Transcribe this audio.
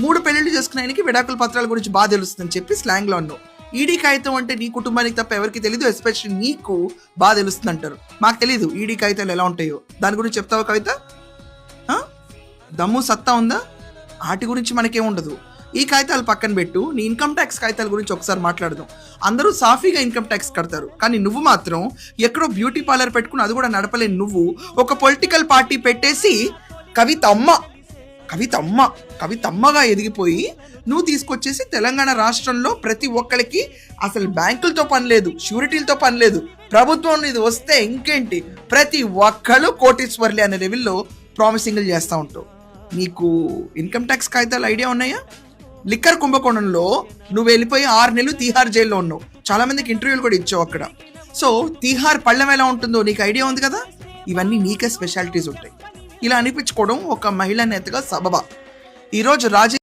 3 పెళ్లిళ్ళు చేసుకున్న ఆయనకి విడాకుల పత్రాల గురించి బాగా తెలుస్తుందని చెప్పి స్లాంగ్లో అన్నావు. ఈడీ కాగితం అంటే నీ కుటుంబానికి తప్ప ఎవరికి తెలీదు, ఎస్పెషల్లీ నీకు బాగా తెలుస్తుంది అంటారు. మాకు తెలీదు ఈడీ కాగితాలు ఎలా ఉంటాయో. దాని గురించి చెప్తావా కవిత? దమ్ము సత్తా ఉందా? వాటి గురించి మనకేం ఉండదు. ఈ కాగితాలు పక్కన పెట్టు, నీ ఇన్కమ్ ట్యాక్స్ కాగితాల గురించి ఒకసారి మాట్లాడదాం. అందరూ సాఫీగా ఇన్కమ్ ట్యాక్స్ కడతారు, కానీ నువ్వు మాత్రం ఎక్కడో బ్యూటీ పార్లర్ పెట్టుకుని అది కూడా నడపలేని నువ్వు ఒక పొలిటికల్ పార్టీ పెట్టేసి కవితమ్మగా ఎదిగిపోయి నువ్వు తీసుకొచ్చేసి తెలంగాణ రాష్ట్రంలో ప్రతి ఒక్కరికి అసలు బ్యాంకులతో పని లేదు, షూరిటీలతో పని లేదు, ప్రభుత్వం ఇది వస్తే ఇంకేంటి ప్రతి ఒక్కళ్ళు కోటీశ్వర్లే అనే లెవెల్లో ప్రామిసింగ్లు చేస్తూ ఉంటావు. నీకు ఇన్కమ్ ట్యాక్స్ కాగితాలు ఐడియా ఉన్నాయా? లిక్కర్ కుంభకోణంలో నువ్వు వెళ్ళిపోయి 6 నెలలు తీహార్ జైల్లో ఉన్నావు. చాలా మందికి ఇంటర్వ్యూలు కూడా ఇచ్చావు అక్కడ. సో తీహార్ పళ్ళెం ఎలా ఉంటుందో నీకు ఐడియా ఉంది కదా. ఇవన్నీ నీకే స్పెషాలిటీస్ ఉంటాయి. ఇలా అనిపించుకోవడం ఒక మహిళా నేతగా సబబా. ఈరోజు